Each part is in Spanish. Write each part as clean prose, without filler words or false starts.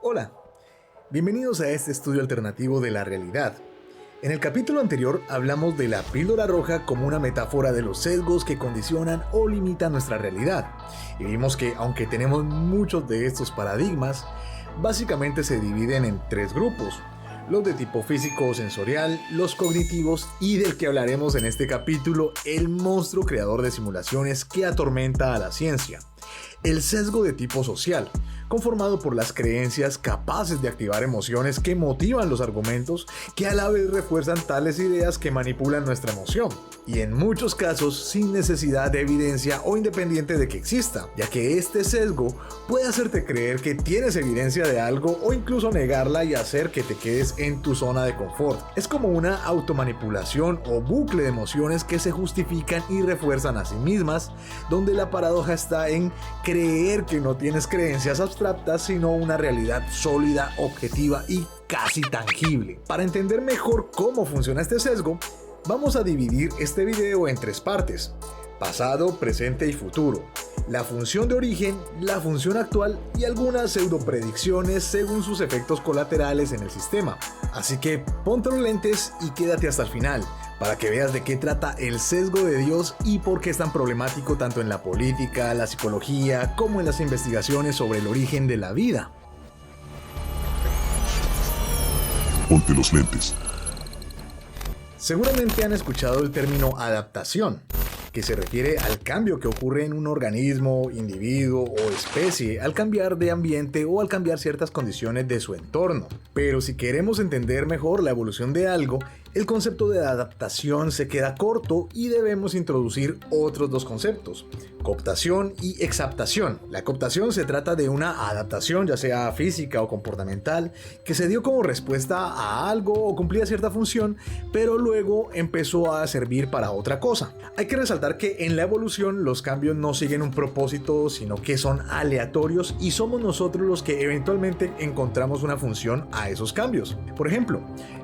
Hola, bienvenidos a este estudio alternativo de la realidad. En el capítulo anterior hablamos de la píldora roja como una metáfora de los sesgos que condicionan o limitan nuestra realidad. Y vimos que aunque tenemos muchos de estos paradigmas, básicamente se dividen en tres grupos: los de tipo físico o sensorial, los cognitivos y del que hablaremos en este capítulo, el monstruo creador de simulaciones que atormenta a la ciencia: el sesgo de tipo social, conformado por las creencias capaces de activar emociones que motivan los argumentos, que a la vez refuerzan tales ideas que manipulan nuestra emoción, y en muchos casos sin necesidad de evidencia o independiente de que exista, ya que este sesgo puede hacerte creer que tienes evidencia de algo o incluso negarla y hacer que te quedes en tu zona de confort. Es como una automanipulación o bucle de emociones que se justifican y refuerzan a sí mismas, donde la paradoja está en creer que no tienes creencias abstractas, sino una realidad sólida, objetiva y casi tangible. Para entender mejor cómo funciona este sesgo, vamos a dividir este video en tres partes: pasado, presente y futuro, la función de origen, la función actual y algunas pseudopredicciones según sus efectos colaterales en el sistema. Así que ponte los lentes y quédate hasta el final, para que veas de qué trata el sesgo de Dios y por qué es tan problemático tanto en la política, la psicología, como en las investigaciones sobre el origen de la vida. Ponte los lentes. Seguramente han escuchado el término adaptación, que se refiere al cambio que ocurre en un organismo, individuo o especie al cambiar de ambiente o al cambiar ciertas condiciones de su entorno. Pero si queremos entender mejor la evolución de algo, el concepto de adaptación se queda corto y debemos introducir otros dos conceptos: cooptación y exaptación. La cooptación se trata de una adaptación, ya sea física o comportamental, que se dio como respuesta a algo o cumplía cierta función, pero luego empezó a servir para otra cosa. Hay que resaltar que en la evolución los cambios no siguen un propósito, sino que son aleatorios y somos nosotros los que eventualmente encontramos una función a esos cambios. Por ejemplo,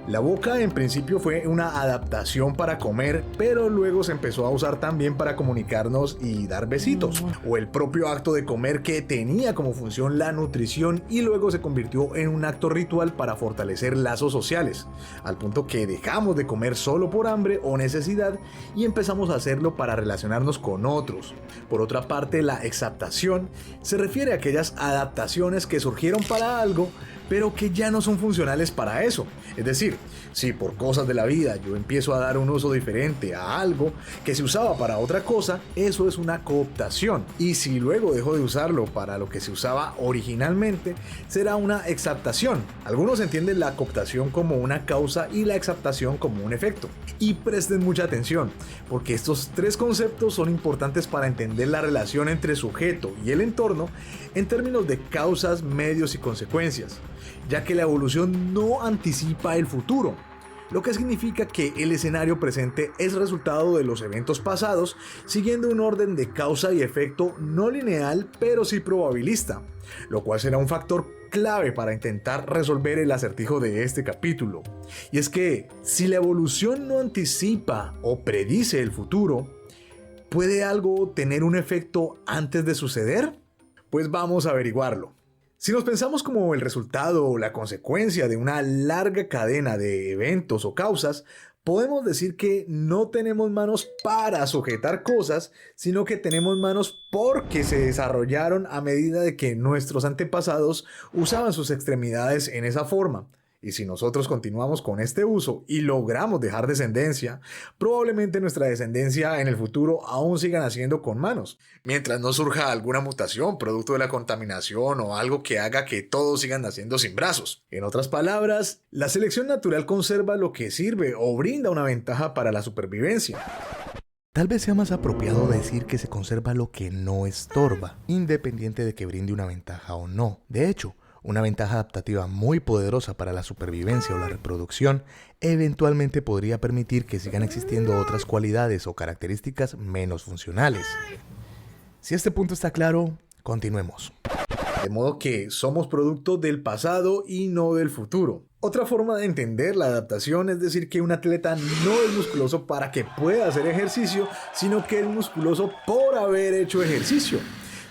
la boca en principio fue una adaptación para comer, pero luego se empezó a usar también para comunicarnos y dar besitos. O el propio acto de comer, que tenía como función la nutrición y luego se convirtió en un acto ritual para fortalecer lazos sociales, al punto que dejamos de comer solo por hambre o necesidad y empezamos a hacerlo para relacionarnos con otros. Por otra parte, la exaptación se refiere a aquellas adaptaciones que surgieron para algo, pero que ya no son funcionales para eso. Es decir, si por cosas de la vida yo empiezo a dar un uso diferente a algo que se usaba para otra cosa, eso es una cooptación. Y si luego dejo de usarlo para lo que se usaba originalmente, será una exaptación. Algunos entienden la cooptación como una causa y la exaptación como un efecto. Y presten mucha atención, porque estos tres conceptos son importantes para entender la relación entre sujeto y el entorno en términos de causas, medios y consecuencias, ya que la evolución no anticipa el futuro, lo que significa que el escenario presente es resultado de los eventos pasados, siguiendo un orden de causa y efecto no lineal, pero sí probabilista, lo cual será un factor clave para intentar resolver el acertijo de este capítulo. Y es que si la evolución no anticipa o predice el futuro, ¿puede algo tener un efecto antes de suceder? Pues vamos a averiguarlo. Si nos pensamos como el resultado o la consecuencia de una larga cadena de eventos o causas, podemos decir que no tenemos manos para sujetar cosas, sino que tenemos manos porque se desarrollaron a medida de que nuestros antepasados usaban sus extremidades en esa forma. Y si nosotros continuamos con este uso y logramos dejar descendencia, probablemente nuestra descendencia en el futuro aún siga naciendo con manos, mientras no surja alguna mutación producto de la contaminación o algo que haga que todos sigan naciendo sin brazos. En otras palabras, la selección natural conserva lo que sirve o brinda una ventaja para la supervivencia. Tal vez sea más apropiado decir que se conserva lo que no estorba, independiente de que brinde una ventaja o no. De hecho, una ventaja adaptativa muy poderosa para la supervivencia o la reproducción eventualmente podría permitir que sigan existiendo otras cualidades o características menos funcionales. Si este punto está claro, continuemos. De modo que somos producto del pasado y no del futuro. Otra forma de entender la adaptación es decir que un atleta no es musculoso para que pueda hacer ejercicio, sino que es musculoso por haber hecho ejercicio.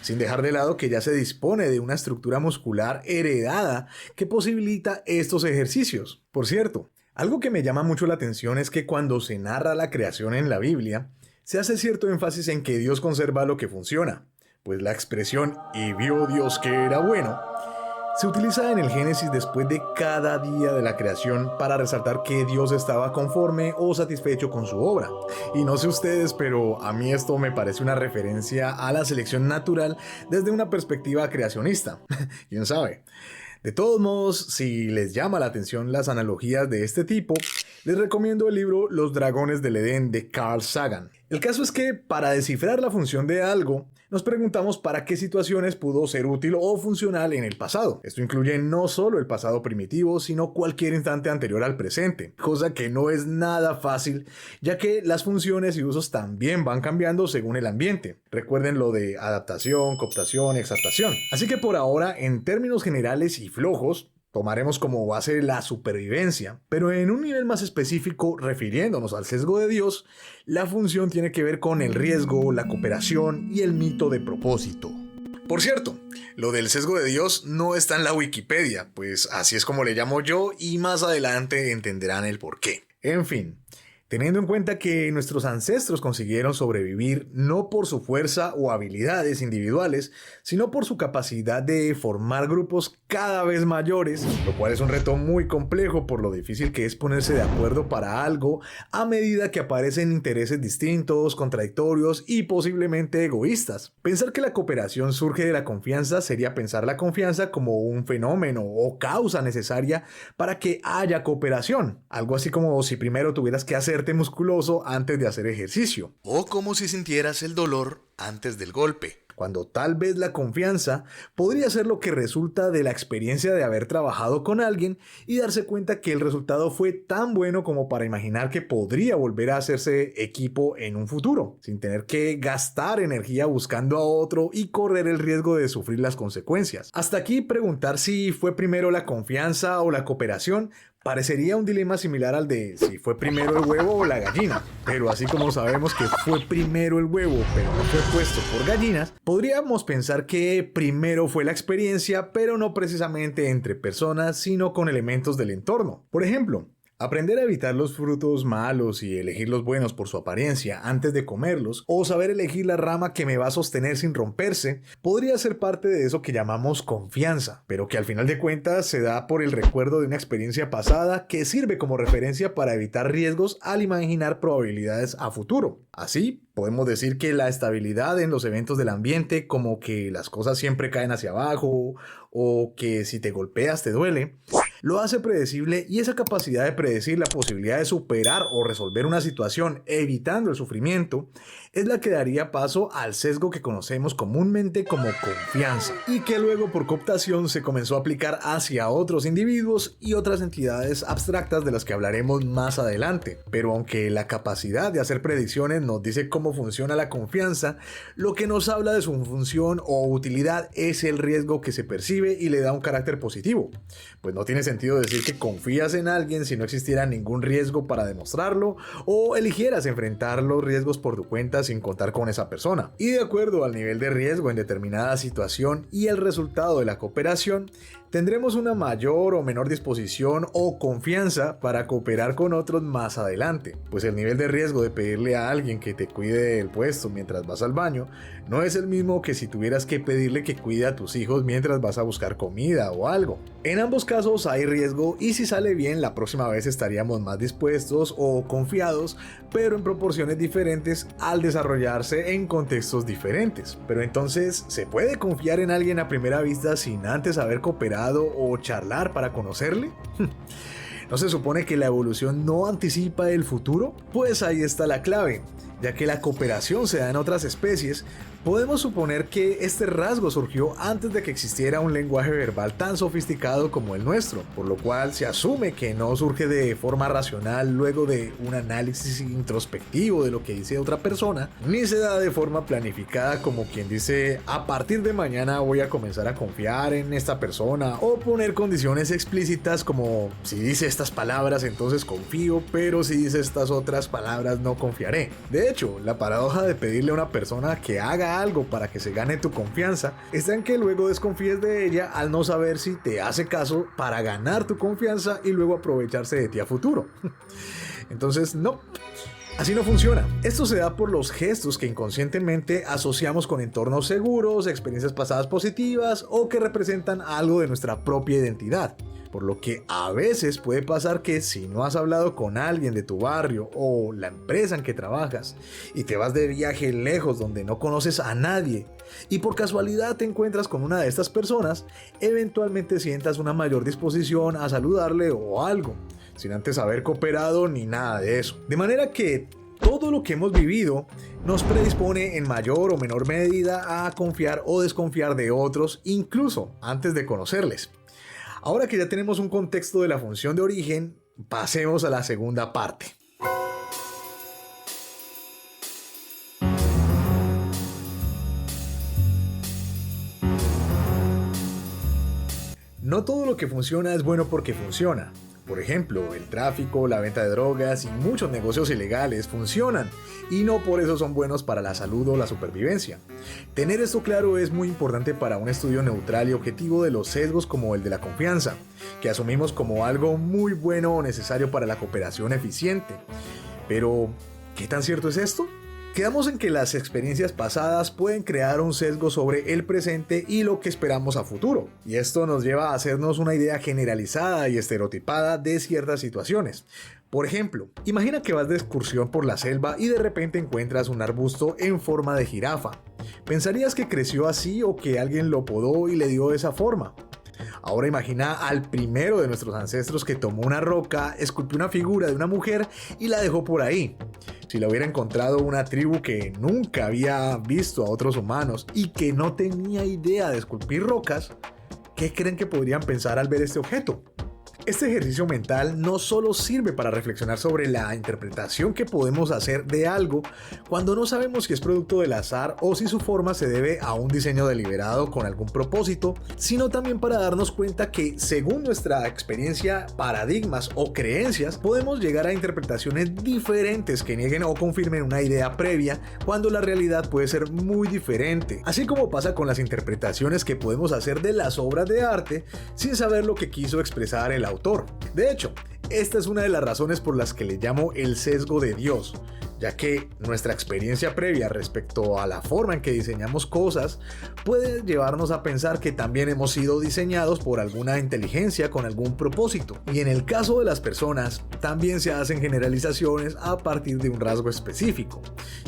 sin dejar de lado que ya se dispone de una estructura muscular heredada que posibilita estos ejercicios. Por cierto, algo que me llama mucho la atención es que cuando se narra la creación en la Biblia, se hace cierto énfasis en que Dios conserva lo que funciona, pues la expresión "y vio Dios que era bueno" se utiliza en el Génesis después de cada día de la creación para resaltar que Dios estaba conforme o satisfecho con su obra. Y no sé ustedes, pero a mí esto me parece una referencia a la selección natural desde una perspectiva creacionista. ¿Quién sabe? De todos modos, si les llama la atención las analogías de este tipo, les recomiendo el libro Los Dragones del Edén de Carl Sagan. El caso es que para descifrar la función de algo, nos preguntamos para qué situaciones pudo ser útil o funcional en el pasado. Esto incluye no solo el pasado primitivo, sino cualquier instante anterior al presente, cosa que no es nada fácil, ya que las funciones y usos también van cambiando según el ambiente. Recuerden lo de adaptación, cooptación, exaptación. Así que por ahora, en términos generales y flojos, tomaremos como base la supervivencia, pero en un nivel más específico, refiriéndonos al sesgo de Dios, la función tiene que ver con el riesgo, la cooperación y el mito de propósito. Por cierto, lo del sesgo de Dios no está en la Wikipedia, pues así es como le llamo yo y más adelante entenderán el porqué. En fin, teniendo en cuenta que nuestros ancestros consiguieron sobrevivir no por su fuerza o habilidades individuales, sino por su capacidad de formar grupos cada vez mayores, lo cual es un reto muy complejo por lo difícil que es ponerse de acuerdo para algo a medida que aparecen intereses distintos, contradictorios y posiblemente egoístas. Pensar que la cooperación surge de la confianza sería pensar la confianza como un fenómeno o causa necesaria para que haya cooperación, algo así como si primero tuvieras que hacerte musculoso antes de hacer ejercicio, o como si sintieras el dolor antes del golpe, cuando tal vez la confianza podría ser lo que resulta de la experiencia de haber trabajado con alguien y darse cuenta que el resultado fue tan bueno como para imaginar que podría volver a hacerse equipo en un futuro, sin tener que gastar energía buscando a otro y correr el riesgo de sufrir las consecuencias. Hasta aquí preguntar si fue primero la confianza o la cooperación parecería un dilema similar al de si fue primero el huevo o la gallina, pero así como sabemos que fue primero el huevo pero no fue puesto por gallinas, podríamos pensar que primero fue la experiencia, pero no precisamente entre personas, sino con elementos del entorno. Por ejemplo, aprender a evitar los frutos malos y elegir los buenos por su apariencia antes de comerlos, o saber elegir la rama que me va a sostener sin romperse, podría ser parte de eso que llamamos confianza, pero que al final de cuentas se da por el recuerdo de una experiencia pasada que sirve como referencia para evitar riesgos al imaginar probabilidades a futuro. Así, podemos decir que la estabilidad en los eventos del ambiente, como que las cosas siempre caen hacia abajo, o que si te golpeas te duele, lo hace predecible, y esa capacidad de predecir la posibilidad de superar o resolver una situación evitando el sufrimiento es la que daría paso al sesgo que conocemos comúnmente como confianza, y que luego por cooptación se comenzó a aplicar hacia otros individuos y otras entidades abstractas de las que hablaremos más adelante. Pero aunque la capacidad de hacer predicciones nos dice cómo funciona la confianza, lo que nos habla de su función o utilidad es el riesgo que se percibe y le da un carácter positivo, pues no tiene sentido decir que confías en alguien si no existiera ningún riesgo para demostrarlo, o eligieras enfrentar los riesgos por tu cuenta sin contar con esa persona. Y de acuerdo al nivel de riesgo en determinada situación y el resultado de la cooperación, tendremos una mayor o menor disposición o confianza para cooperar con otros más adelante, pues el nivel de riesgo de pedirle a alguien que te cuide el puesto mientras vas al baño no es el mismo que si tuvieras que pedirle que cuide a tus hijos mientras vas a buscar comida o algo. En ambos casos hay riesgo, y si sale bien la próxima vez estaríamos más dispuestos o confiados, pero en proporciones diferentes al desarrollarse en contextos diferentes. Pero entonces, ¿se puede confiar en alguien a primera vista sin antes haber cooperado o charlar para conocerle? ¿No se supone que la evolución no anticipa el futuro? Pues ahí está la clave. Ya que la cooperación se da en otras especies, podemos suponer que este rasgo surgió antes de que existiera un lenguaje verbal tan sofisticado como el nuestro, por lo cual se asume que no surge de forma racional luego de un análisis introspectivo de lo que dice otra persona, ni se da de forma planificada como quien dice a partir de mañana voy a comenzar a confiar en esta persona, o poner condiciones explícitas como si dice estas palabras entonces confío, pero si dice estas otras palabras no confiaré. De hecho, la paradoja de pedirle a una persona que haga haga algo para que se gane tu confianza está en que luego desconfíes de ella al no saber si te hace caso para ganar tu confianza y luego aprovecharse de ti a futuro. Entonces, no. Así no funciona. Esto se da por los gestos que inconscientemente asociamos con entornos seguros, experiencias pasadas positivas o que representan algo de nuestra propia identidad. Por lo que a veces puede pasar que si no has hablado con alguien de tu barrio o la empresa en que trabajas y te vas de viaje lejos donde no conoces a nadie y por casualidad te encuentras con una de estas personas, eventualmente sientas una mayor disposición a saludarle o algo, sin antes haber cooperado ni nada de eso. De manera que todo lo que hemos vivido nos predispone en mayor o menor medida a confiar o desconfiar de otros, incluso antes de conocerles. Ahora que ya tenemos un contexto de la función de origen, pasemos a la segunda parte. No todo lo que funciona es bueno porque funciona. Por ejemplo, el tráfico, la venta de drogas y muchos negocios ilegales funcionan y no por eso son buenos para la salud o la supervivencia. Tener esto claro es muy importante para un estudio neutral y objetivo de los sesgos como el de la confianza, que asumimos como algo muy bueno o necesario para la cooperación eficiente. Pero, ¿qué tan cierto es esto? Quedamos en que las experiencias pasadas pueden crear un sesgo sobre el presente y lo que esperamos a futuro, y esto nos lleva a hacernos una idea generalizada y estereotipada de ciertas situaciones. Por ejemplo, imagina que vas de excursión por la selva y de repente encuentras un arbusto en forma de jirafa. ¿Pensarías que creció así o que alguien lo podó y le dio esa forma? Ahora imagina al primero de nuestros ancestros que tomó una roca, esculpió una figura de una mujer y la dejó por ahí. Si la hubiera encontrado una tribu que nunca había visto a otros humanos y que no tenía idea de esculpir rocas, ¿qué creen que podrían pensar al ver este objeto? Este ejercicio mental no solo sirve para reflexionar sobre la interpretación que podemos hacer de algo cuando no sabemos si es producto del azar o si su forma se debe a un diseño deliberado con algún propósito, sino también para darnos cuenta que según nuestra experiencia, paradigmas o creencias, podemos llegar a interpretaciones diferentes que nieguen o confirmen una idea previa cuando la realidad puede ser muy diferente. Así como pasa con las interpretaciones que podemos hacer de las obras de arte sin saber lo que quiso expresar el autor. De hecho, esta es una de las razones por las que le llamo el sesgo de Dios, ya que nuestra experiencia previa respecto a la forma en que diseñamos cosas puede llevarnos a pensar que también hemos sido diseñados por alguna inteligencia con algún propósito. Y en el caso de las personas, también se hacen generalizaciones a partir de un rasgo específico,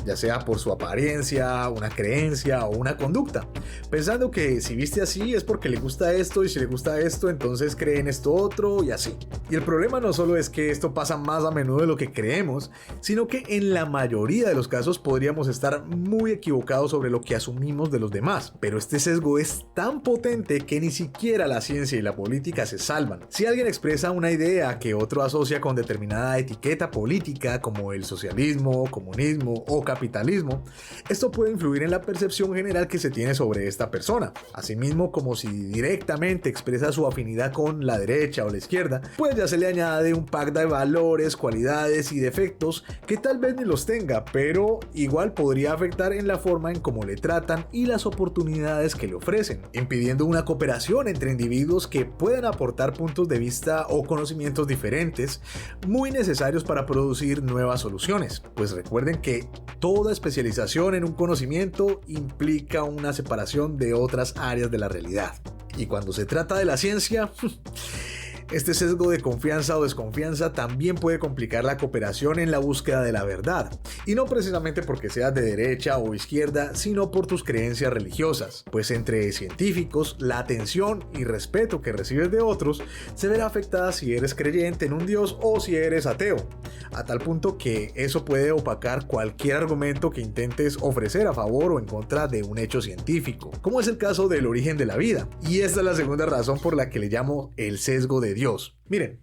ya sea por su apariencia, una creencia o una conducta, pensando que si viste así es porque le gusta esto y si le gusta esto entonces cree en esto otro y así. Y el problema no solo es que esto pasa más a menudo de lo que creemos, sino que en la mayoría de los casos podríamos estar muy equivocados sobre lo que asumimos de los demás, pero este sesgo es tan potente que ni siquiera la ciencia y la política se salvan. Si alguien expresa una idea que otro asocia con determinada etiqueta política como el socialismo, comunismo o capitalismo, esto puede influir en la percepción general que se tiene sobre esta persona. Asimismo, como si directamente expresa su afinidad con la derecha o la izquierda, pues ya se le añade un pack de valores, cualidades y defectos que tal vez ni los tenga, pero igual podría afectar en la forma en cómo le tratan y las oportunidades que le ofrecen, impidiendo una cooperación entre individuos que puedan aportar puntos de vista o conocimientos diferentes, muy necesarios para producir nuevas soluciones. Pues recuerden que toda especialización en un conocimiento implica una separación de otras áreas de la realidad. Y cuando se trata de la ciencia, este sesgo de confianza o desconfianza también puede complicar la cooperación en la búsqueda de la verdad, y no precisamente porque seas de derecha o izquierda, sino por tus creencias religiosas, pues entre científicos la atención y respeto que recibes de otros se verá afectada si eres creyente en un Dios o si eres ateo, a tal punto que eso puede opacar cualquier argumento que intentes ofrecer a favor o en contra de un hecho científico, como es el caso del origen de la vida, y esta es la segunda razón por la que le llamo el sesgo de Dios. Miren,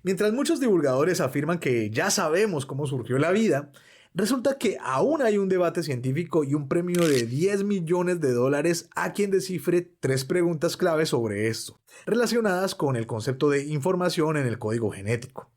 mientras muchos divulgadores afirman que ya sabemos cómo surgió la vida, resulta que aún hay un debate científico y un premio de $10 millones a quien descifre 3 preguntas clave sobre esto, relacionadas con el concepto de información en el código genético.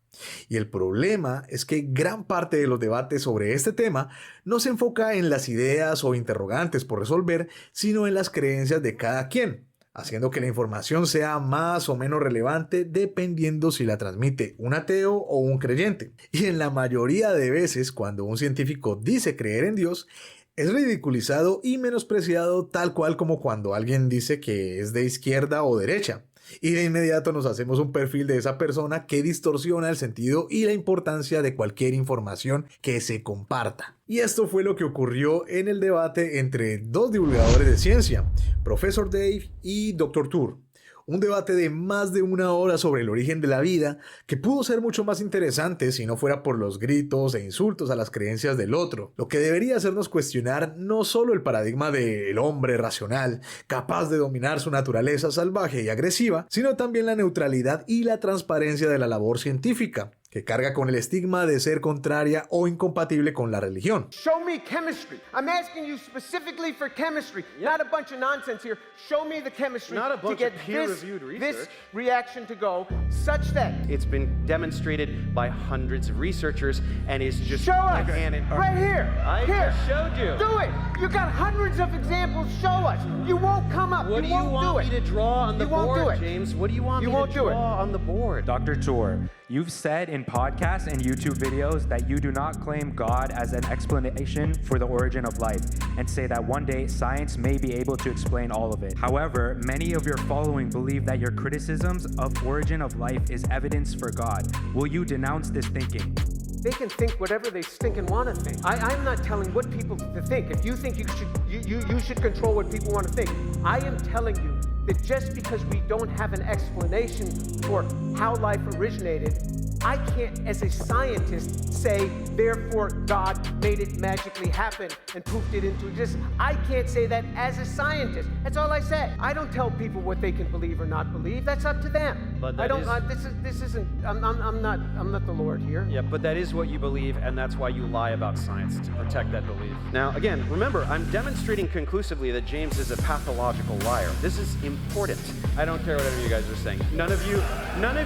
Y el problema es que gran parte de los debates sobre este tema no se enfoca en las ideas o interrogantes por resolver, sino en las creencias de cada quien, haciendo que la información sea más o menos relevante dependiendo si la transmite un ateo o un creyente. Y en la mayoría de veces, cuando un científico dice creer en Dios, es ridiculizado y menospreciado tal cual como cuando alguien dice que es de izquierda o derecha. Y de inmediato nos hacemos un perfil de esa persona que distorsiona el sentido y la importancia de cualquier información que se comparta. Y esto fue lo que ocurrió en el debate entre dos divulgadores de ciencia, Professor Dave y Dr. Tour. Un debate de más de 1 hora sobre el origen de la vida que pudo ser mucho más interesante si no fuera por los gritos e insultos a las creencias del otro, lo que debería hacernos cuestionar no solo el paradigma del hombre racional, capaz de dominar su naturaleza salvaje y agresiva, sino también la neutralidad y la transparencia de la labor científica, que carga con el estigma de ser contraria o incompatible con la religión. Show me chemistry. I'm asking you specifically for chemistry, not a bunch of nonsense here. Show me the chemistry to get this reaction to go such that it's been demonstrated by hundreds of researchers and is just show us canon. Right here. I here. just showed you. Do it. You got hundreds of examples. Show us. You won't come up. What do you want me to draw on the board, James? What do you want me to draw on the board? Dr. Tour, you've said in podcasts and YouTube videos that you do not claim God as an explanation for the origin of life and say that one day science may be able to explain all of it. However, many of your following believe that your criticisms of origin of life is evidence for God. Will you denounce this thinking? They can think whatever they stinking want to think. I'm not telling what people to think. If you think you should control what people want to think. I am telling you that just because we don't have an explanation for how life originated, I can't, as a scientist, say, therefore God made it magically happen and poofed it into existence. I can't say that as a scientist. That's all I say. I don't tell people what they can believe or not believe. That's up to them. But this isn't. I'm not the Lord here. Yeah, but that is what you believe, and that's why you lie about science, to protect that belief. Now, again, remember, I'm demonstrating conclusively that James is a pathological liar. This is important. I don't care what any of you guys are saying. None of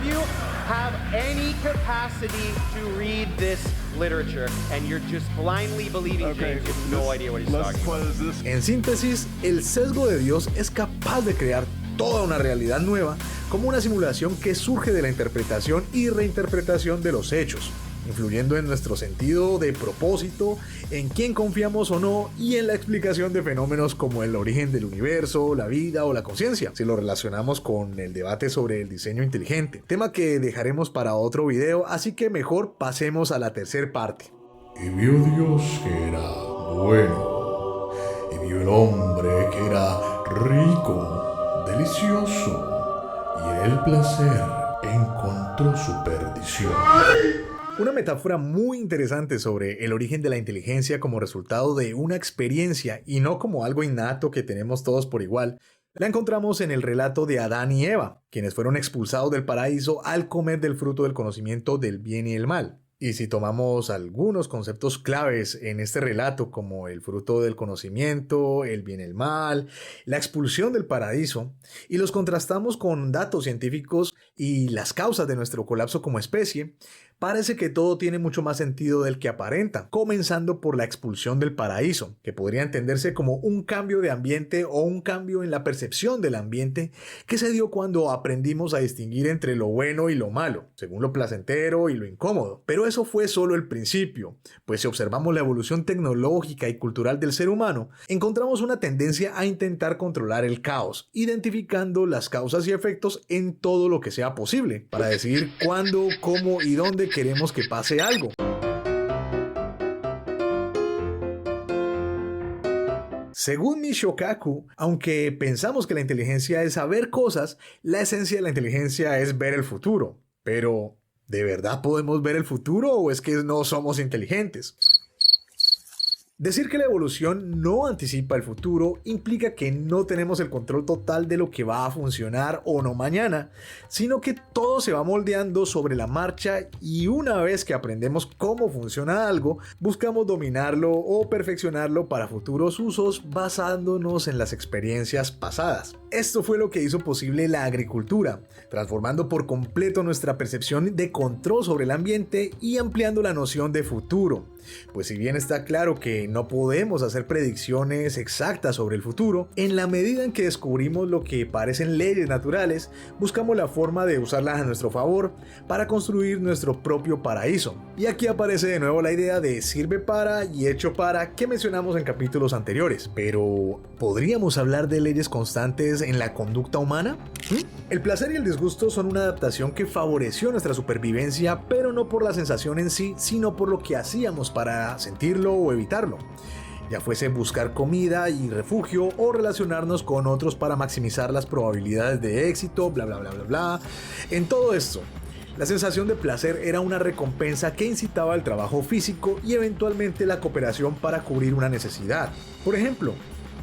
you have any capacity to read this literature, and you're just blindly believing James. You have no idea what he's talking about. En síntesis, el sesgo de Dios es capaz de crear toda una realidad nueva como una simulación que surge de la interpretación y reinterpretación de los hechos, influyendo en nuestro sentido de propósito, en quién confiamos o no y en la explicación de fenómenos como el origen del universo, la vida o la conciencia, si lo relacionamos con el debate sobre el diseño inteligente, tema que dejaremos para otro video, así que mejor pasemos a la tercera parte. Y vio Dios que era bueno, y vio el hombre que era rico, delicioso, y en el placer encontró su perdición. Una metáfora muy interesante sobre el origen de la inteligencia como resultado de una experiencia y no como algo innato que tenemos todos por igual, la encontramos en el relato de Adán y Eva, quienes fueron expulsados del paraíso al comer del fruto del conocimiento del bien y el mal. Y si tomamos algunos conceptos claves en este relato, como el fruto del conocimiento, el bien y el mal, la expulsión del paraíso, y los contrastamos con datos científicos y las causas de nuestro colapso como especie, parece que todo tiene mucho más sentido del que aparenta, comenzando por la expulsión del paraíso, que podría entenderse como un cambio de ambiente o un cambio en la percepción del ambiente que se dio cuando aprendimos a distinguir entre lo bueno y lo malo, según lo placentero y lo incómodo. Pero eso fue solo el principio, pues si observamos la evolución tecnológica y cultural del ser humano, encontramos una tendencia a intentar controlar el caos, identificando las causas y efectos en todo lo que sea posible, para decidir cuándo, cómo y dónde queremos que pase algo. Según Michio Kaku, aunque pensamos que la inteligencia es saber cosas, la esencia de la inteligencia es ver el futuro. Pero, ¿de verdad podemos ver el futuro o es que no somos inteligentes? Decir que la evolución no anticipa el futuro implica que no tenemos el control total de lo que va a funcionar o no mañana, sino que todo se va moldeando sobre la marcha y una vez que aprendemos cómo funciona algo, buscamos dominarlo o perfeccionarlo para futuros usos basándonos en las experiencias pasadas. Esto fue lo que hizo posible la agricultura, transformando por completo nuestra percepción de control sobre el ambiente y ampliando la noción de futuro. Pues si bien está claro que no podemos hacer predicciones exactas sobre el futuro, en la medida en que descubrimos lo que parecen leyes naturales, buscamos la forma de usarlas a nuestro favor para construir nuestro propio paraíso. Y aquí aparece de nuevo la idea de sirve para y hecho para que mencionamos en capítulos anteriores. Pero, ¿podríamos hablar de leyes constantes en la conducta humana? El placer y el disgusto son una adaptación que favoreció nuestra supervivencia, pero no por la sensación en sí, sino por lo que hacíamos para sentirlo o evitarlo. Ya fuese buscar comida y refugio o relacionarnos con otros para maximizar las probabilidades de éxito, bla bla bla bla bla. En todo esto, la sensación de placer era una recompensa que incitaba al trabajo físico y eventualmente la cooperación para cubrir una necesidad. Por ejemplo,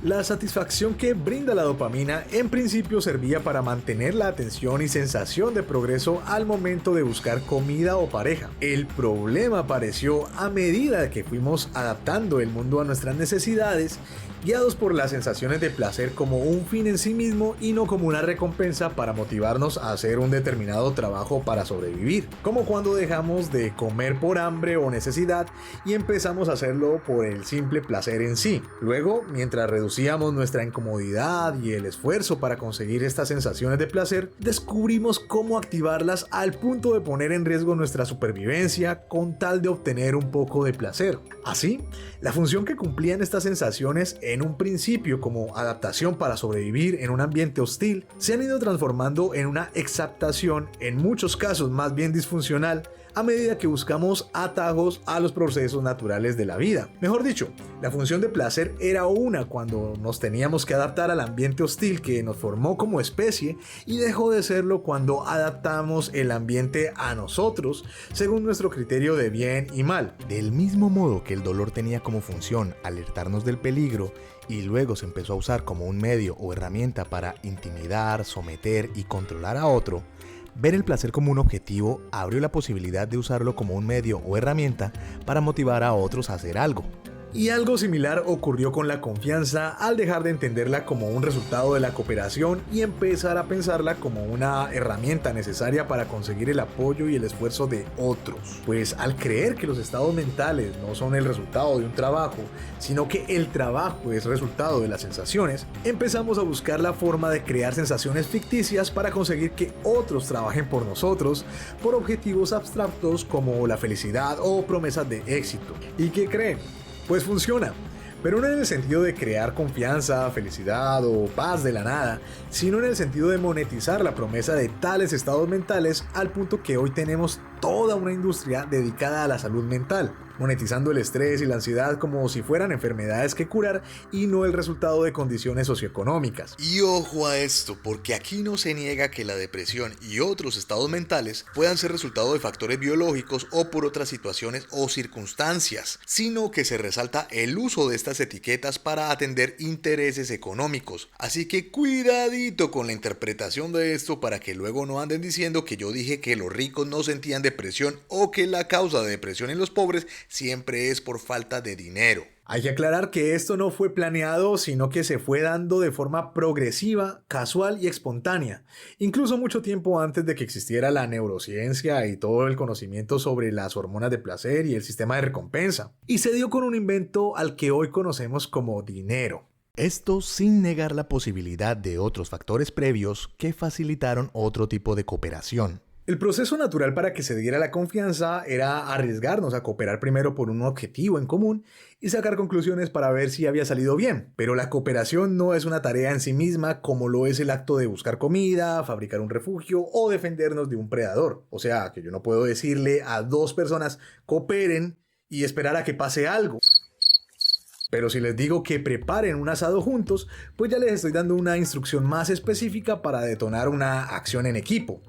la satisfacción que brinda la dopamina en principio servía para mantener la atención y sensación de progreso al momento de buscar comida o pareja. El problema apareció a medida que fuimos adaptando el mundo a nuestras necesidades, guiados por las sensaciones de placer como un fin en sí mismo y no como una recompensa para motivarnos a hacer un determinado trabajo para sobrevivir. Como cuando dejamos de comer por hambre o necesidad y empezamos a hacerlo por el simple placer en sí. Luego, mientras reducíamos nuestra incomodidad y el esfuerzo para conseguir estas sensaciones de placer, descubrimos cómo activarlas al punto de poner en riesgo nuestra supervivencia con tal de obtener un poco de placer. Así, la función que cumplían estas sensaciones en un principio como adaptación para sobrevivir en un ambiente hostil, se han ido transformando en una exaptación, en muchos casos más bien disfuncional, a medida que buscamos atajos a los procesos naturales de la vida. Mejor dicho, la función de placer era una cuando nos teníamos que adaptar al ambiente hostil que nos formó como especie y dejó de serlo cuando adaptamos el ambiente a nosotros según nuestro criterio de bien y mal. Del mismo modo que el dolor tenía como función alertarnos del peligro y luego se empezó a usar como un medio o herramienta para intimidar, someter y controlar a otro, ver el placer como un objetivo abrió la posibilidad de usarlo como un medio o herramienta para motivar a otros a hacer algo. Y algo similar ocurrió con la confianza al dejar de entenderla como un resultado de la cooperación y empezar a pensarla como una herramienta necesaria para conseguir el apoyo y el esfuerzo de otros. Pues al creer que los estados mentales no son el resultado de un trabajo, sino que el trabajo es resultado de las sensaciones, empezamos a buscar la forma de crear sensaciones ficticias para conseguir que otros trabajen por nosotros por objetivos abstractos como la felicidad o promesas de éxito. ¿Y qué creen? Pues funciona, pero no en el sentido de crear confianza, felicidad o paz de la nada, sino en el sentido de monetizar la promesa de tales estados mentales al punto que hoy tenemos toda una industria dedicada a la salud mental, monetizando el estrés y la ansiedad como si fueran enfermedades que curar y no el resultado de condiciones socioeconómicas. Y ojo a esto, porque aquí no se niega que la depresión y otros estados mentales puedan ser resultado de factores biológicos o por otras situaciones o circunstancias, sino que se resalta el uso de estas etiquetas para atender intereses económicos. Así que cuidadito con la interpretación de esto para que luego no anden diciendo que yo dije que los ricos no sentían depresión o que la causa de depresión en los pobres siempre es por falta de dinero. Hay que aclarar que esto no fue planeado, sino que se fue dando de forma progresiva, casual y espontánea, incluso mucho tiempo antes de que existiera la neurociencia y todo el conocimiento sobre las hormonas de placer y el sistema de recompensa. Y se dio con un invento al que hoy conocemos como dinero. Esto sin negar la posibilidad de otros factores previos que facilitaron otro tipo de cooperación. El proceso natural para que se diera la confianza era arriesgarnos a cooperar primero por un objetivo en común y sacar conclusiones para ver si había salido bien. Pero la cooperación no es una tarea en sí misma como lo es el acto de buscar comida, fabricar un refugio o defendernos de un predador. O sea, que yo no puedo decirle a dos personas cooperen y esperar a que pase algo. Pero si les digo que preparen un asado juntos, pues ya les estoy dando una instrucción más específica para detonar una acción en equipo.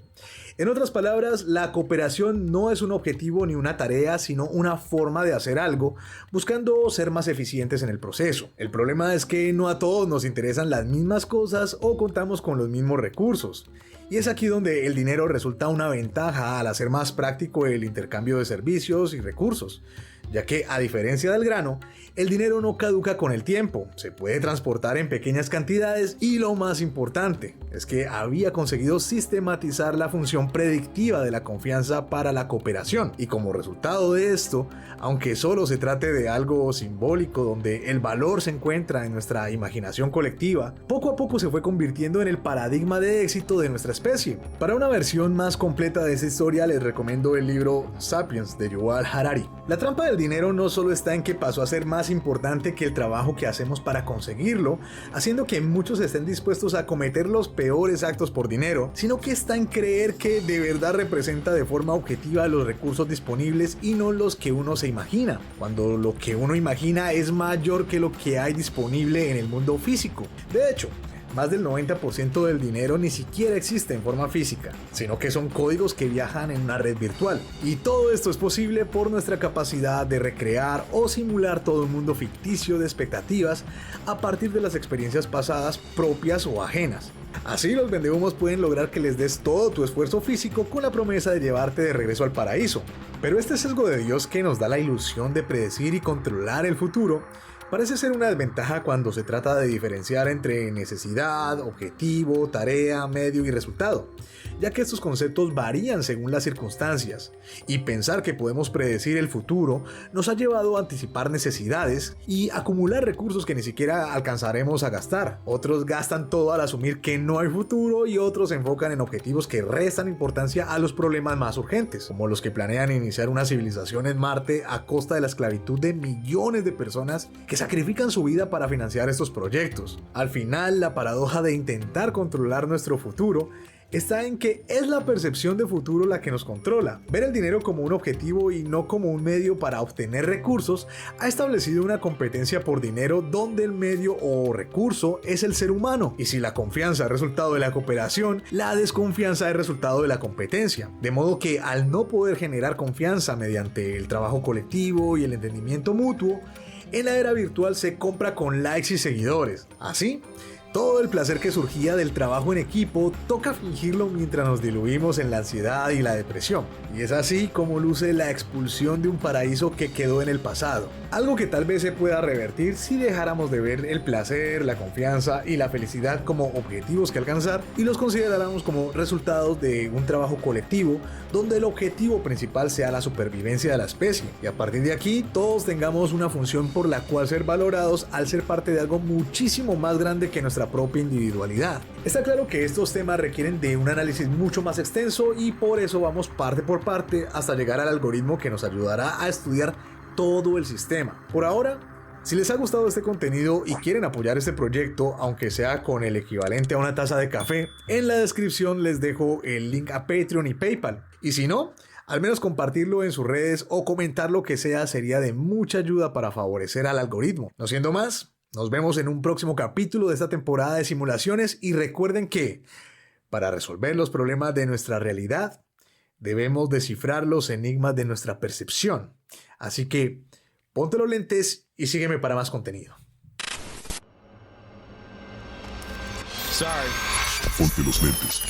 En otras palabras, la cooperación no es un objetivo ni una tarea, sino una forma de hacer algo, buscando ser más eficientes en el proceso. El problema es que no a todos nos interesan las mismas cosas o contamos con los mismos recursos. Y es aquí donde el dinero resulta una ventaja al hacer más práctico el intercambio de servicios y recursos, ya que a diferencia del grano, el dinero no caduca con el tiempo, se puede transportar en pequeñas cantidades y lo más importante es que había conseguido sistematizar la función predictiva de la confianza para la cooperación. Y como resultado de esto, aunque solo se trate de algo simbólico donde el valor se encuentra en nuestra imaginación colectiva, poco a poco se fue convirtiendo en el paradigma de éxito de nuestra especie. Para una versión más completa de esta historia les recomiendo el libro Sapiens de Yuval Harari. La trampa del dinero no solo está en que pasó a ser más importante que el trabajo que hacemos para conseguirlo, haciendo que muchos estén dispuestos a cometer los peores actos por dinero, sino que está en creer que de verdad representa de forma objetiva los recursos disponibles y no los que uno se imagina, cuando lo que uno imagina es mayor que lo que hay disponible en el mundo físico. De hecho, más del 90% del dinero ni siquiera existe en forma física, sino que son códigos que viajan en una red virtual. Y todo esto es posible por nuestra capacidad de recrear o simular todo un mundo ficticio de expectativas a partir de las experiencias pasadas propias o ajenas. Así los vendehumos pueden lograr que les des todo tu esfuerzo físico con la promesa de llevarte de regreso al paraíso. Pero este sesgo de Dios que nos da la ilusión de predecir y controlar el futuro parece ser una desventaja cuando se trata de diferenciar entre necesidad, objetivo, tarea, medio y resultado, ya que estos conceptos varían según las circunstancias, y pensar que podemos predecir el futuro nos ha llevado a anticipar necesidades y acumular recursos que ni siquiera alcanzaremos a gastar. Otros gastan todo al asumir que no hay futuro y otros se enfocan en objetivos que restan importancia a los problemas más urgentes, como los que planean iniciar una civilización en Marte a costa de la esclavitud de millones de personas que sacrifican su vida para financiar estos proyectos. Al final, la paradoja de intentar controlar nuestro futuro está en que es la percepción de futuro la que nos controla. Ver el dinero como un objetivo y no como un medio para obtener recursos ha establecido una competencia por dinero donde el medio o recurso es el ser humano. Y si la confianza es resultado de la cooperación, la desconfianza es resultado de la competencia. De modo que al no poder generar confianza mediante el trabajo colectivo y el entendimiento mutuo, en la era virtual se compra con likes y seguidores. Así, todo el placer que surgía del trabajo en equipo toca fingirlo mientras nos diluimos en la ansiedad y la depresión. Y es así como luce la expulsión de un paraíso que quedó en el pasado. Algo que tal vez se pueda revertir si dejáramos de ver el placer, la confianza y la felicidad como objetivos que alcanzar y los consideráramos como resultados de un trabajo colectivo donde el objetivo principal sea la supervivencia de la especie. Y a partir de aquí todos tengamos una función por la cual ser valorados al ser parte de algo muchísimo más grande que nuestra propia individualidad. Está claro que estos temas requieren de un análisis mucho más extenso y por eso vamos parte por parte hasta llegar al algoritmo que nos ayudará a estudiar todo el sistema. Por ahora, si les ha gustado este contenido y quieren apoyar este proyecto, aunque sea con el equivalente a una taza de café, en la descripción les dejo el link a Patreon y PayPal. Y si no, al menos compartirlo en sus redes o comentar lo que sea sería de mucha ayuda para favorecer al algoritmo. No siendo más, nos vemos en un próximo capítulo de esta temporada de simulaciones y recuerden que, para resolver los problemas de nuestra realidad, debemos descifrar los enigmas de nuestra percepción. Así que, ponte los lentes y sígueme para más contenido. Ponte los lentes.